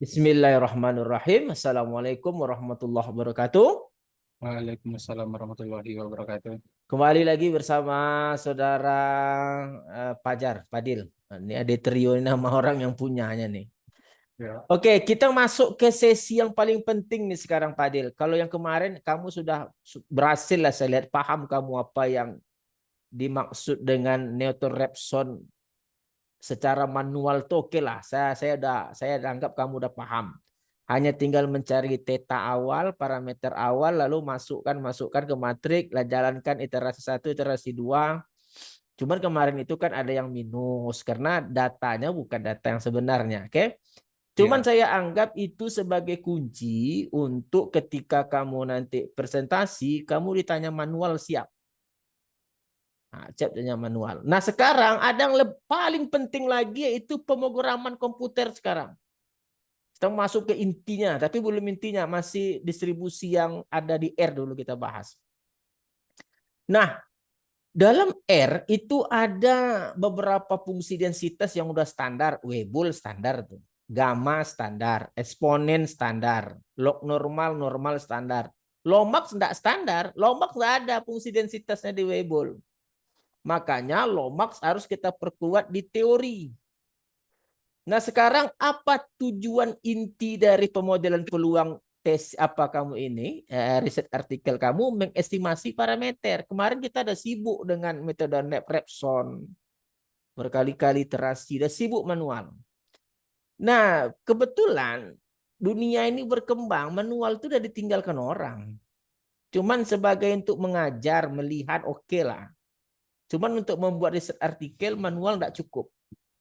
Bismillahirrahmanirrahim. Assalamualaikum warahmatullahi wabarakatuh. Waalaikumsalam warahmatullahi wabarakatuh. Kembali lagi bersama saudara Fajar, Fadil. Ini ada trio ini nama orang yang punyanya nih. Ya, Oke, kita masuk ke sesi yang paling penting nih sekarang, Fadil. Kalau yang kemarin kamu sudah berhasil lah, saya lihat paham kamu apa yang dimaksud dengan neutron Raphson secara manual tuh oke lah. Saya anggap kamu udah paham. Hanya tinggal mencari theta awal, parameter awal, lalu masukkan ke matrik, lah jalankan iterasi satu, iterasi dua. Cuman kemarin itu kan ada yang minus karena datanya bukan data yang sebenarnya, oke? Cuman ya, saya anggap itu sebagai kunci untuk ketika kamu nanti presentasi, kamu ditanya manual siap. Nah, chatnya manual. Nah, sekarang ada yang paling penting lagi yaitu pemrograman komputer sekarang. Kita masuk ke intinya, tapi belum intinya, masih distribusi yang ada di R dulu kita bahas. Nah, dalam R itu ada beberapa fungsi densitas yang udah standar, Weibull standar tuh. Gamma standar, eksponen standar, log normal normal standar. Lomax enggak standar, Lomax enggak ada fungsi densitasnya di Weibull. Makanya Lomax harus kita perkuat di teori. Nah, sekarang apa tujuan inti dari pemodelan peluang tes apa kamu ini, riset artikel kamu mengestimasi parameter. Kemarin kita ada sibuk dengan metode Raphson, berkali-kali iterasi, udah sibuk manual. Nah, kebetulan dunia ini berkembang, manual itu udah ditinggalkan orang. Cuman sebagai untuk mengajar, melihat oke lah. Cuman untuk membuat riset artikel manual tidak cukup.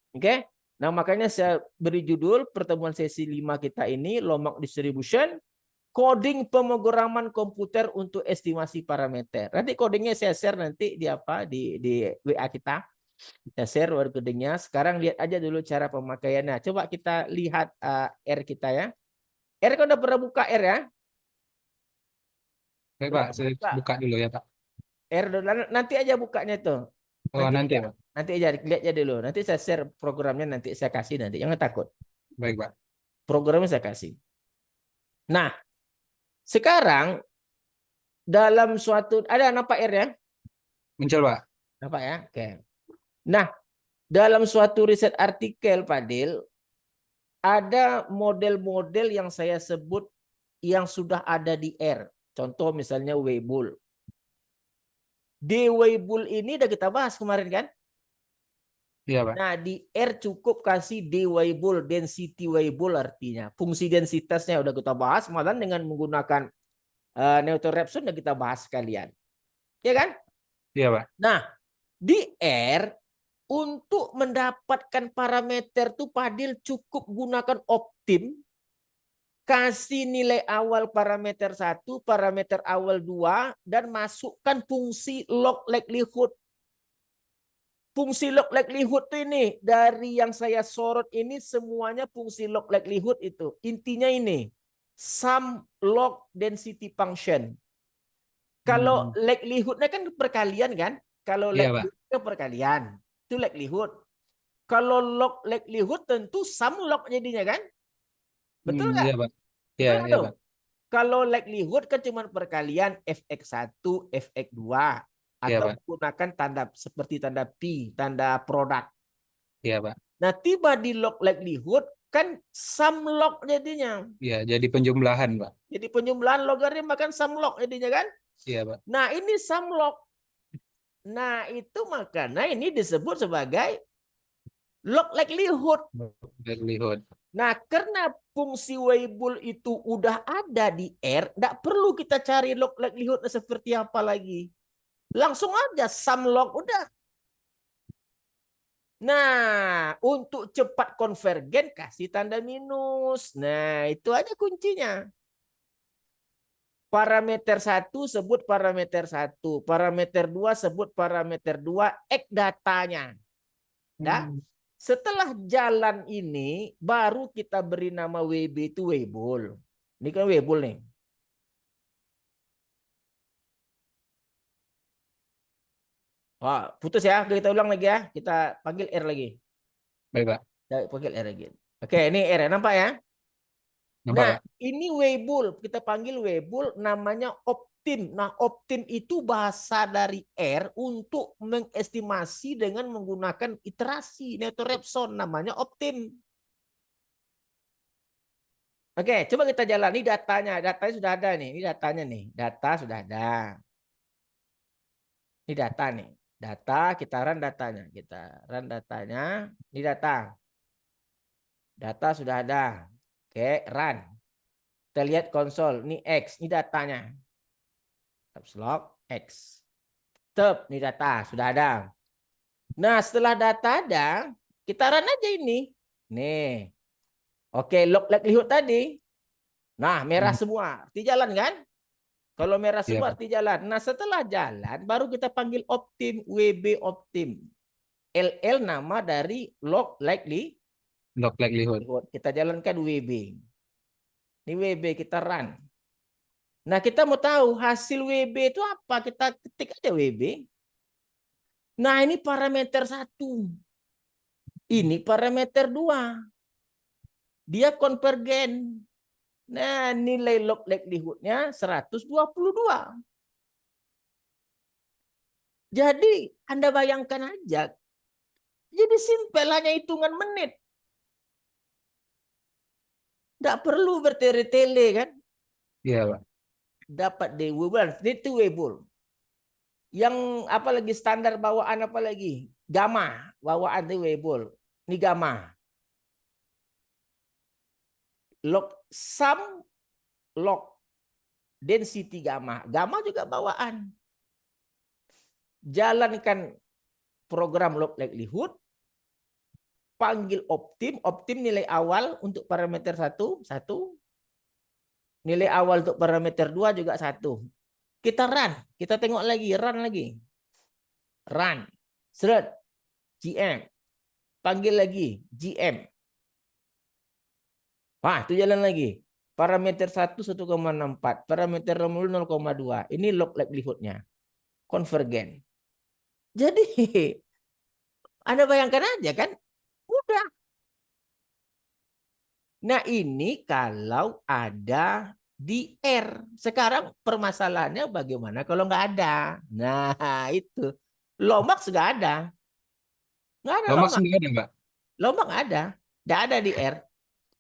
Oke? Nah, makanya saya beri judul pertemuan sesi 5 kita ini Lomax Distribution, coding pemrograman komputer untuk estimasi parameter. Nanti codingnya saya share nanti di apa di WA kita. Kita share word codingnya. Sekarang lihat aja dulu cara pemakaiannya. Coba kita lihat R kita ya. R kan udah pernah buka R ya? baik Udah Pak, pernah saya buka. buka dulu ya Pak. R nanti aja bukanya tuh. Oh Nanti nanti aja. ya Pak. Nanti aja lihat aja dulu. Nanti saya share programnya, nanti saya kasih nanti. Jangan takut. Baik Pak. Programnya saya kasih. Nah, sekarang dalam suatu ada nampak R ya? Muncul Pak. Nampak ya? Oke. Nah, dalam suatu riset artikel Padil ada model-model yang saya sebut yang sudah ada di R. Contoh misalnya Weibull. Di Weibull ini udah kita bahas kemarin kan? Iya Pak. Nah, di R cukup kasih D Weibull, density Weibull artinya. Fungsi densitasnya udah kita bahas, malah dengan menggunakan neutron Raphson udah kita bahas sekalian. Ya kan? Iya Pak. Nah, di R untuk mendapatkan parameter tuh Padil cukup gunakan optim, kasih nilai awal parameter 1, parameter awal 2, dan masukkan fungsi log likelihood. Fungsi log likelihood tuh ini dari yang saya sorot ini semuanya fungsi log likelihood itu. Intinya ini sum log density function. Kalau Hmm. likelihoodnya kan perkalian kan? Kalau Iya Pak. likelihoodnya perkalian, itu likelihood. Kalau log likelihood tentu sum log jadinya kan? Betul nggak? Iya Pak. Iya Betul nggak iya tuh? Pak. Kalau likelihood kan cuma perkalian fx1, fx2 Iya atau Pak. menggunakan tanda seperti tanda pi, tanda produk. Iya Pak. Nah, tiba di log likelihood kan sum log jadinya. Iya jadi penjumlahan Pak. Jadi penjumlahan logaritma kan sum log jadinya kan? Iya Pak. Nah, ini sum log. Nah, itu makanya ini disebut sebagai log likelihood. Likelihood. Nah, karena fungsi Weibull itu udah ada di R, tidak perlu kita cari log likelihood seperti apa lagi. Langsung aja sum log udah. Nah, untuk cepat konvergen kasih tanda minus. Nah, itu aja kuncinya. Parameter 1 sebut parameter 1, parameter 2 sebut parameter 2, X datanya. Dah. Hmm. Setelah jalan ini baru kita beri nama WB itu Weibull. Ini kan Weibull nih. Wah, putus ya. Kita ulang lagi ya. Kita panggil R lagi. Baik Pak. Ya, panggil R lagi. Oke, ini R ya. Nampak ya? Nampak, Nah, Pak? ini Weibull, kita panggil Weibull, namanya optim. Nah, optim itu bahasa dari R untuk mengestimasi dengan menggunakan iterasi Neutron-Raphson, namanya optim. Oke, coba kita jalan. Ini datanya. Datanya sudah ada nih. Ini datanya nih. Data sudah ada. Ini data nih. Data, kita run datanya. Kita run datanya. Ini data. Data sudah ada. Oke, run. Kita lihat konsol. Ini X. Ini datanya. Caps lock X. Tab, ini data. Sudah ada. Nah, setelah data ada, kita run aja ini. Nih. Oke, log likelihood tadi. Nah, merah Hmm. semua. Arti jalan kan? Kalau merah Iya, semua Pak. arti jalan. Nah, setelah jalan, baru kita panggil optim, WB optim. LL nama dari log likelihood. Log likelihood. Kita jalankan WB. Ini WB, kita run. Nah, kita mau tahu hasil WB itu apa? Kita ketik aja WB. Nah, ini parameter 1. Ini parameter 2. Dia konvergen. Nah, nilai log likelihood-nya 122. Jadi, Anda bayangkan aja. Jadi simpel, hanya hitungan menit. Tidak perlu bertele-tele kan. Iya, Pak. Dapat di Weibull. Itu Weibull. Yang apa lagi standar bawaan apa lagi? Gamma. Bawaan di Weibull. Ini gamma. Log sum log density gamma. Gamma juga bawaan. Jalankan program log likelihood. Panggil optim. Optim nilai awal untuk parameter 1. Nilai awal untuk parameter 2 juga 1. Kita run. Kita tengok lagi. Run lagi. Run. Seret. GM. Panggil lagi. GM. Wah, itu jalan lagi. Parameter 1 1,64. Parameter 0,2. Ini log likelihood-nya. Konvergen. Jadi, Anda bayangkan aja kan. Udah. Nah, ini kalau ada di R. Sekarang permasalahannya bagaimana kalau nggak ada. Nah, itu. Lomax nggak ada. Nggak ada Lomax Lomax. nggak ada, Pak? Lomax nggak ada. Nggak ada di R.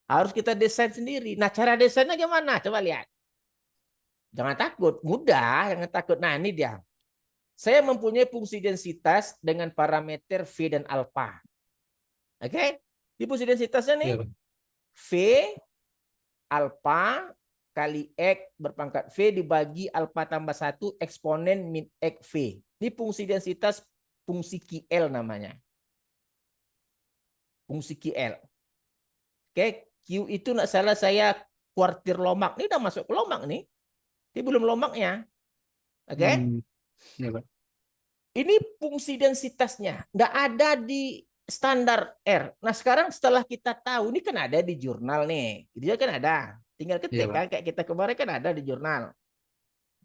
Harus kita desain sendiri. Nah, cara desainnya gimana? Coba lihat. Jangan takut. Mudah. Jangan takut. Nah, ini dia. Saya mempunyai fungsi densitas dengan parameter V dan alpha. Oke? Di fungsi densitasnya nih. Iya, Pak. V alpha kali X berpangkat V dibagi alpha tambah 1 eksponen min X V. Ini fungsi densitas fungsi QL namanya. Fungsi QL. Oke, Q itu nggak salah saya kuartir Lomax. Ini udah masuk ke Lomax nih. Ini belum Lomaxnya. Oke. Iya, Pak. Ini fungsi densitasnya. Nggak ada di standar R. Nah, sekarang setelah kita tahu, ini kan ada di jurnal nih. Dia kan ada. Tinggal Iya, ketik Pak. kan, kayak kita kemarin kan ada di jurnal.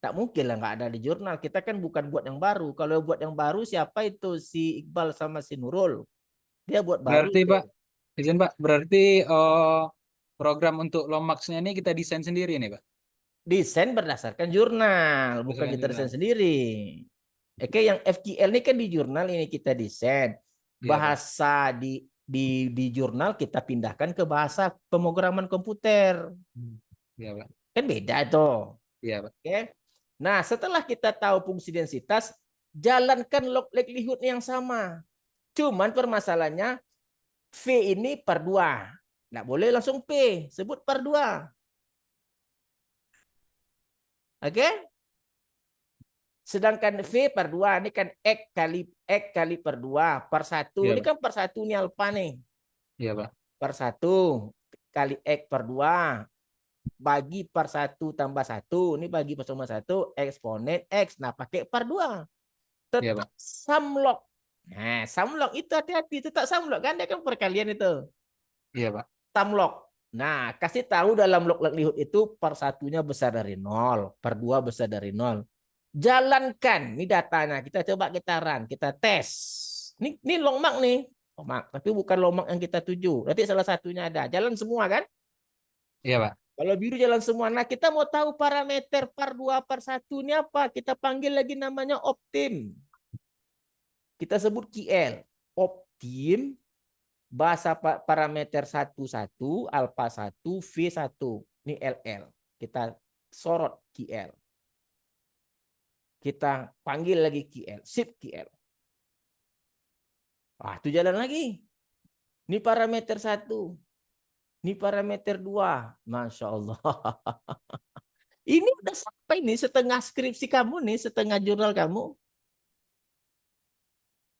Tak mungkin lah nggak ada di jurnal. Kita kan bukan buat yang baru. Kalau buat yang baru siapa itu? Si Iqbal sama si Nurul. Dia buat baru Berarti, itu. Pak, izin, Pak, berarti program untuk Lomax-nya ini kita desain sendiri nih, Pak. Desain berdasarkan jurnal, bukan Berdasarkan kita jurnal. desain sendiri. Oke, yang FQL ini kan di jurnal ini kita desain. Iya, Pak. Bahasa di jurnal kita pindahkan ke bahasa pemrograman komputer. Iya, Pak. Kan beda tuh. Iya, Pak. Oke. Nah, setelah kita tahu fungsi densitas, jalankan log likelihood yang sama. Cuman permasalahannya V ini per 2. Nggak boleh langsung P, sebut per 2. Oke? Sedangkan V per 2 ini kan X kali per 2 per 1. Iya, Ini Pak. kan per 1 ini alfa nih. Iya, Pak. Per 1 kali X per 2 bagi per 1 tambah 1. Ini bagi per sama 1 eksponen X. Nah, pakai per 2. Iya, Tetap Pak. sumlog. Nah, sumlog itu hati-hati. Tetap sumlog kan. Dia kan perkalian itu. Iya, Pak. Sumlog. Nah, kasih tahu dalam log likelihood itu per satunya besar dari 0. Per 2 besar dari 0. Jalankan. Ini datanya. Kita coba kita run. Kita tes. Ini Lomax nih. Lomax. Tapi bukan Lomax yang kita tuju. Nanti salah satunya ada. Jalan semua kan? Iya, Pak. Kalau biru jalan semua. Nah, kita mau tahu parameter par 2 par 1 ini apa? Kita panggil lagi namanya optim. Kita sebut QL. Optim bahasa parameter 1 alfa 1 V1. Ini LL. Kita sorot QL. Kita panggil lagi QL. Sip QL. Ah, itu jalan lagi. Ini parameter 1. Ini parameter 2. Masya Allah. Ini udah sampai nih setengah skripsi kamu nih, setengah jurnal kamu.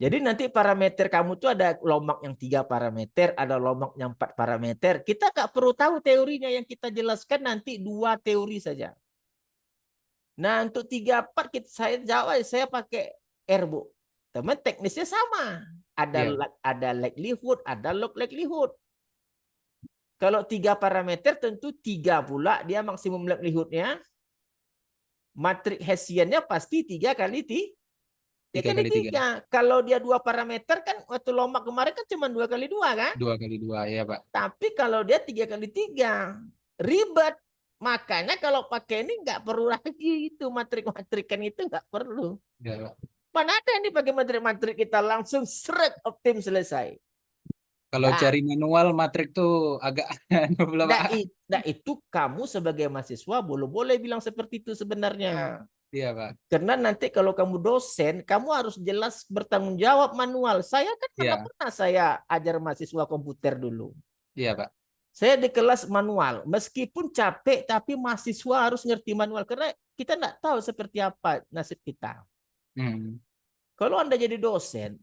Jadi nanti parameter kamu tuh ada lomak yang 3 parameter, ada lomak yang 4 parameter. Kita nggak perlu tahu teorinya, yang kita jelaskan nanti 2 teori saja. Nah, untuk 3 part saya jawab, saya pakai R, Bu. Teman teknisnya sama. Ada likelihood, ada log likelihood. Kalau 3 parameter tentu 3 pula dia maksimum likelihoodnya. Matrik Hessiannya pasti 3 kali 3 kali 3. Kalau dia 2 parameter kan waktu lomak kemarin kan cuma 2 kali 2 kan? 2 kali 2 ya Pak. Tapi kalau dia 3 kali 3 ribet. Makanya kalau pakai ini nggak perlu lagi itu matrik-matrikan itu nggak perlu. Ya, Pak. Mana ada ini pakai matrik-matrik kita langsung seret optim selesai. Kalau cari manual matrik tuh agak Nah, itu kamu sebagai mahasiswa boleh bilang seperti itu sebenarnya. Iya, Pak. Karena nanti kalau kamu dosen, kamu harus jelas bertanggung jawab manual. Saya kan mana pernah saya ajar mahasiswa komputer dulu. Iya, Pak. Saya di kelas manual. Meskipun capek, tapi mahasiswa harus ngerti manual. Karena kita nggak tahu seperti apa nasib kita. Kalau Anda jadi dosen,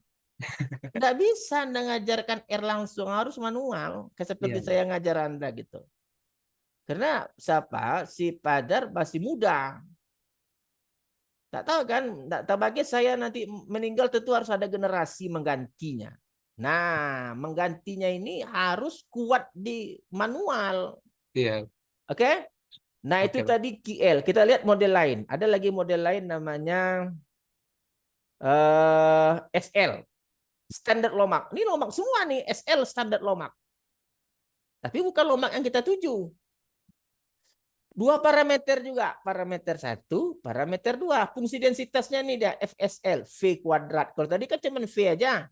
nggak bisa Anda ngajarkan R langsung, harus manual. Seperti saya ngajar Anda gitu. Karena siapa? Si Padar masih muda. Tak tahu kan, tak tahu bagi saya nanti meninggal tentu harus ada generasi menggantinya. Nah, menggantinya ini harus kuat di manual. Iya. Oke? Nah, itu tadi QL. Kita lihat model lain. Ada lagi model lain namanya SL. Standar lomak. Ini lomak semua nih, SL standar lomak. Tapi bukan lomak yang kita tuju. 2 parameter juga, parameter 1, parameter 2. Fungsi densitasnya nih dia FSL, V kuadrat. Kalau tadi kan cuma V aja.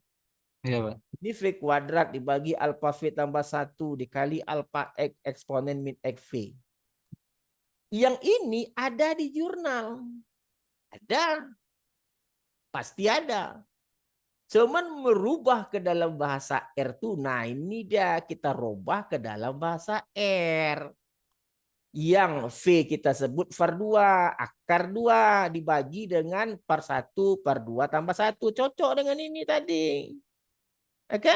Iya, Pak. Ini V kuadrat dibagi alpha V tambah 1 dikali alpha X eksponen min X V. Yang ini ada di jurnal. Ada. Pasti ada. Cuman merubah ke dalam bahasa R tuh. Nah, ini dia kita rubah ke dalam bahasa R. Yang V kita sebut var 2, akar 2 dibagi dengan par 1 par 2 tambah 1. Cocok dengan ini tadi. Oke?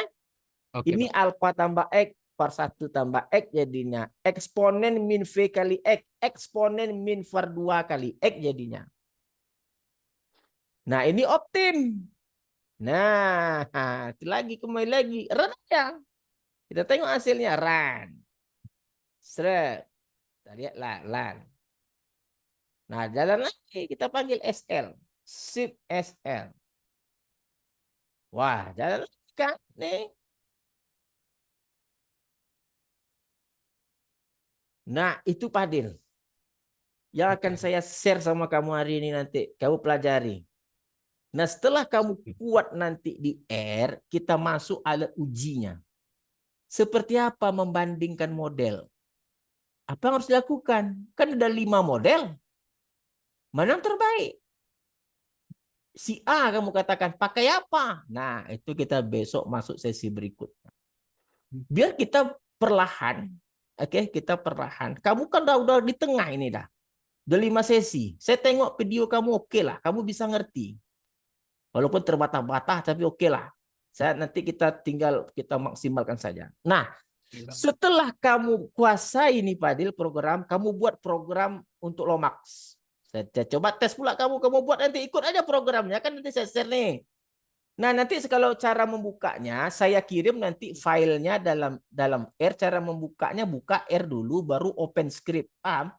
Ini Pak. Alfa tambah X par 1 tambah X jadinya. Eksponen min V kali X. Eksponen min var 2 kali X jadinya. Nah, ini optim. Nah, itu lagi kembali lagi. Run ya. Kita tengok hasilnya. Run. Seret. Kita lihat lan. Nah, jalan lagi. Kita panggil SL. Sip SL. Wah, jalan lagi kan? Nih. Nah, itu Padil. Yang akan saya share sama kamu hari ini nanti. Kamu pelajari. Nah, setelah kamu kuat nanti di R, kita masuk alat ujinya. Seperti apa membandingkan model? Apa yang harus dilakukan? Kan ada 5 model. Mana yang terbaik? Si A kamu katakan pakai apa? Nah, itu kita besok masuk sesi berikutnya. Biar kita perlahan, oke, kita perlahan. Kamu kan udah di tengah ini dah. Udah 5 sesi. Saya tengok video kamu oke lah, kamu bisa ngerti. Walaupun terbatas-batas tapi oke lah. Saya nanti kita tinggal kita maksimalkan saja. Nah, setelah kamu kuasai ini Padil program, kamu buat program untuk Lomax. Saya coba tes pula kamu buat nanti ikut aja programnya kan nanti saya share nih. Nah, nanti kalau cara membukanya saya kirim nanti filenya dalam R, cara membukanya buka R dulu baru open script. Paham?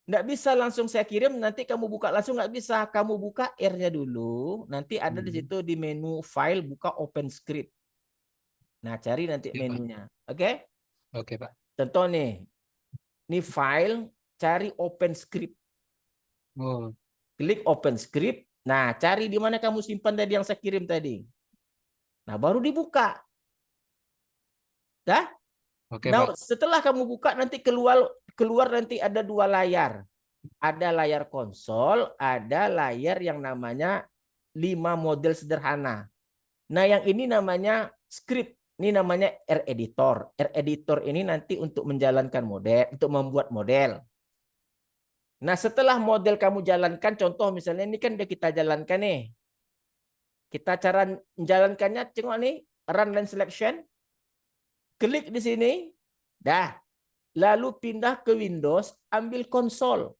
Nggak bisa langsung saya kirim, nanti kamu buka langsung nggak bisa. Kamu buka R-nya dulu, nanti ada di situ di menu file buka open script. Nah, cari nanti menunya. Oke? Oke, Pak. Contoh nih. Ini file, cari open script. Oh, Klik open script. Nah, cari di mana kamu simpan tadi yang saya kirim tadi. Nah, baru dibuka. Dah? oke Pak. Nah, setelah kamu buka nanti keluar nanti ada 2 layar. Ada layar konsol, ada layar yang namanya 5 model sederhana. Nah, yang ini namanya script. Ini namanya R-editor. R-editor ini nanti untuk menjalankan model, untuk membuat model. Nah, setelah model kamu jalankan, contoh misalnya ini kan udah kita jalankan nih. Kita cara menjalankannya, tengok nih, run line selection. Klik di sini. Dah. Lalu pindah ke Windows, ambil konsol.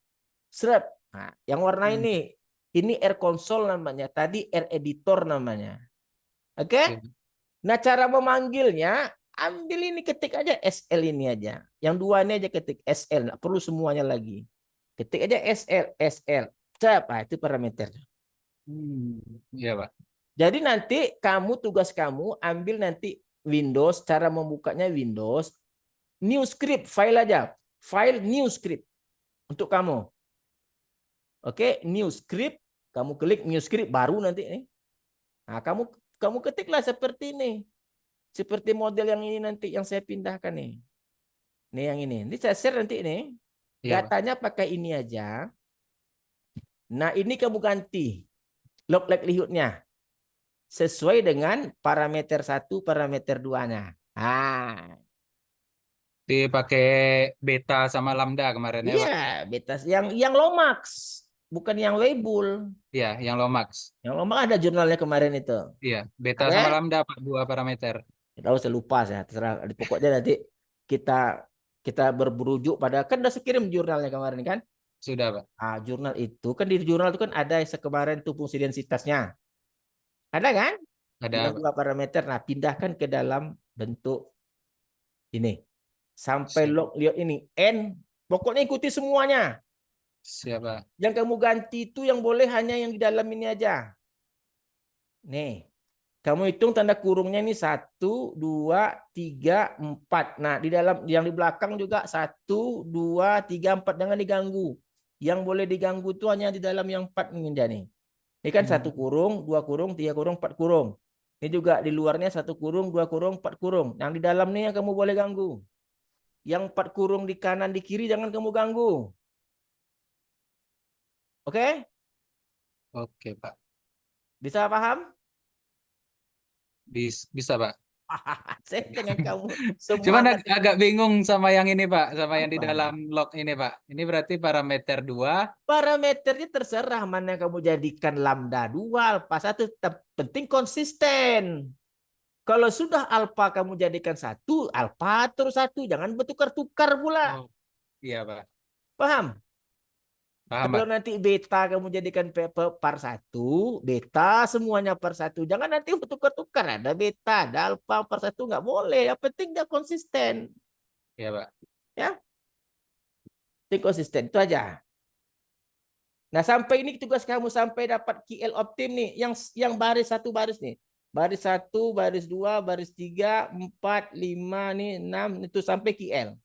Seret. Nah, yang warna ini R console namanya. Tadi R editor namanya. Oke? Oke. Nah, cara memanggilnya, ambil ini, ketik aja SL ini aja. Yang 2 ini aja ketik SL, nggak perlu semuanya lagi. Ketik aja SL. Cep, nah, itu parameternya. Iya Pak. Jadi nanti tugas kamu ambil nanti Windows, cara membukanya Windows, new script, file aja. File new script untuk kamu. Oke, new script, kamu klik new script baru nanti nih. Nah, kamu ketiklah seperti ini. Seperti model yang ini nanti yang saya pindahkan nih. Nih yang ini. Ini saya share nanti ini. Iya Pak. Datanya pakai ini aja. Nah, ini kamu ganti log likelihood-nya sesuai dengan parameter 1, parameter 2-nya. Ah, Dipakai beta sama lambda kemarin ya iya, Pak. beta yang Lomax, bukan yang Weibull. Iya, yang Lomax. Yang Lomax ada jurnalnya kemarin itu. Iya, beta Oke? sama lambda Pak, 2 parameter. Tahu saya lupa saya, terserah. Pokoknya nanti kita kita berberujuk pada, kan udah kirim jurnalnya kemarin kan? Sudah Pak. Ah, jurnal itu kan, di jurnal itu kan ada kemarin tuh fungsi densitasnya. Ada kan? Yang Ada Pak. 2 parameter. Nah, pindahkan ke dalam bentuk ini. Sampai Siap. log lihat ini N. Pokoknya ikuti semuanya. Siapa? Yang kamu ganti itu yang boleh hanya yang di dalam ini aja. Nih. Kamu hitung tanda kurungnya ini 1, 2, 3, 4. Nah, di dalam yang di belakang juga 1, 2, 3, 4. Jangan diganggu. Yang boleh diganggu itu hanya di dalam yang 4 ini dia nih. Ini kan 1 kurung, 2 kurung, 3 kurung, 4 kurung. Ini juga di luarnya 1 kurung, 2 kurung, 4 kurung. Yang di dalam nih yang kamu boleh ganggu. Yang 4 kurung di kanan, di kiri jangan kamu ganggu. Oke? Oke Pak. Bisa paham? Bisa Pak. Saya dengan kamu Cuman semangat. agak bingung sama yang ini Pak, sama yang di Apa? dalam log ini Pak. Ini berarti parameter 2. Parameternya terserah mana kamu jadikan lambda 2, alfa 1. Penting konsisten. Kalau sudah alfa kamu jadikan 1, alfa terus 1. Jangan bertukar-tukar pula. Oh, iya Pak. Paham? Paham Kalau Pak. nanti beta kamu jadikan par 1, beta semuanya par 1. Jangan nanti bertukar-tukar. Ada beta, ada alfa par 1. Nggak boleh. Yang penting dia konsisten. Iya Pak. Ya, penting konsisten. Itu aja. Nah, sampai ini tugas kamu sampai dapat QL optim nih, yang baris 1 baris nih. Baris 1, baris 2, baris 3, 4, 5 nih, 6 itu sampai QL.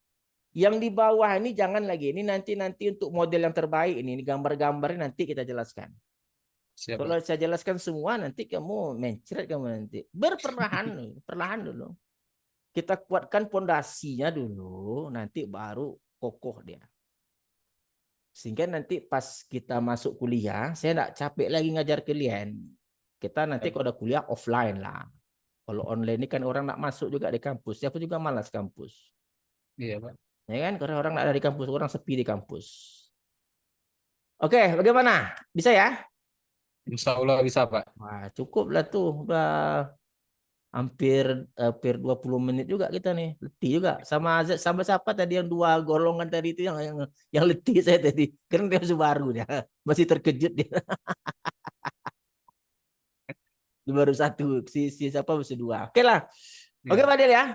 Yang di bawah ini jangan lagi. Ini nanti untuk model yang terbaik ini gambar-gambarnya nanti kita jelaskan. Siap Kalau Pak. saya jelaskan semua nanti kamu mencret kamu nanti. Berperlahan, perlahan dulu. Kita kuatkan pondasinya dulu, nanti baru kokoh dia. Sehingga nanti pas kita masuk kuliah, saya enggak capek lagi ngajar kalian. Kita nanti kalau udah kuliah offline lah. Kalau online ini kan orang nak masuk juga di kampus. Siapa juga malas kampus. Iya Pak. Ya kan? Karena orang nak ada di kampus, orang sepi di kampus. Oke, bagaimana? Bisa ya? Insya Allah bisa Pak. Wah, cukup lah tuh. Udah hampir 20 menit juga kita nih. Letih juga. Sama siapa tadi yang 2 golongan tadi itu yang letih saya tadi. Karena dia masih baru dia. Masih terkejut dia. Baru 1. Si siapa masih 2. Oke lah. Oke Iya. Pak Del ya.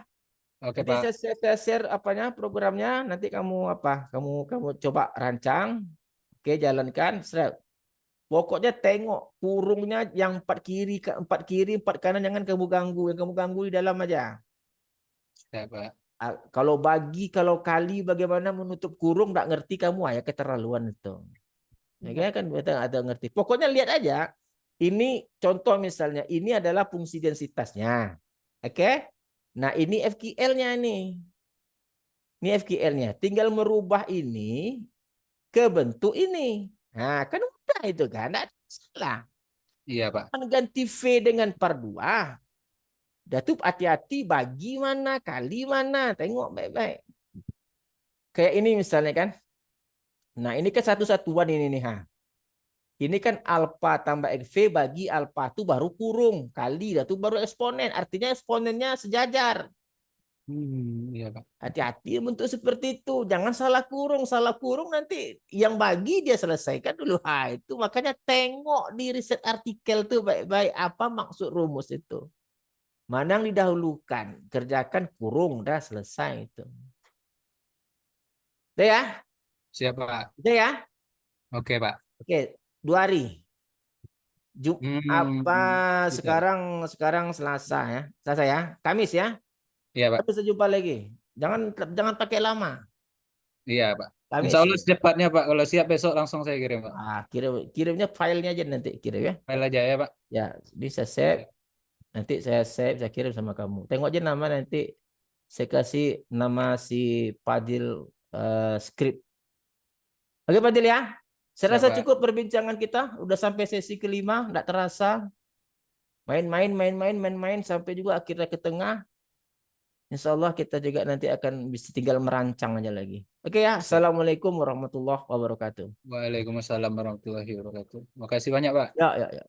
Oke Nanti Pak. saya share apanya programnya. Nanti kamu Kamu coba rancang. Oke, jalankan. Pokoknya tengok kurungnya yang 4 kiri, 4 kanan jangan kamu ganggu. Yang kamu ganggu di dalam aja. Siap Pak. Kalau bagi, kalau kali bagaimana menutup kurung nggak ngerti kamu ya keterlaluan itu. Ya kan kita ada ngerti. Pokoknya lihat aja. Ini contoh misalnya ini adalah fungsi densitasnya. Oke? Nah, ini FQL-nya nih. Ini FQL-nya. Tinggal merubah ini ke bentuk ini. Nah, kan mudah itu kan. Nggak ada salah. Iya, Pak. Ganti V dengan par 2. Dah tuh hati-hati bagi mana, kali mana. Tengok baik-baik. Kayak ini misalnya kan. Nah, ini kan satu-satuan ini nih. Ha. Ini kan alfa tambah XV bagi alfa itu baru kurung. Kali dah tuh baru eksponen. Artinya eksponennya sejajar. Iya, Pak. Hati-hati bentuk seperti itu. Jangan salah kurung. Salah kurung nanti yang bagi dia selesaikan dulu. Ha, itu makanya tengok di riset artikel tuh baik-baik. Apa maksud rumus itu. Mana yang didahulukan. Kerjakan kurung. Dah selesai itu. Udah ya? Siap, Pak. Udah ya? Oke, Pak. Oke. 2 hari. Apa Gitu. sekarang Selasa ya. Selasa ya. Kamis ya. Iya, Pak. Kita bisa jumpa lagi. Jangan pakai lama. Iya, Pak. Insya Kamis Allah ya. secepatnya, Pak. Kalau siap besok langsung saya kirim, Pak. Kirimnya filenya aja nanti kirim ya. File aja ya, Pak. Ya, bisa save. Nanti saya save, saya kirim sama kamu. Tengok aja nama nanti. Saya kasih nama si Padil script. Oke Padil ya. Saya Siap, rasa Pak. cukup perbincangan kita. Udah sampai sesi kelima, nggak terasa. Main-main sampai juga akhirnya ke tengah. Insya Allah kita juga nanti akan bisa tinggal merancang aja lagi. Oke ya. Siap. Assalamualaikum warahmatullahi wabarakatuh. Waalaikumsalam warahmatullahi wabarakatuh. Makasih banyak, Pak. Ya, ya, ya.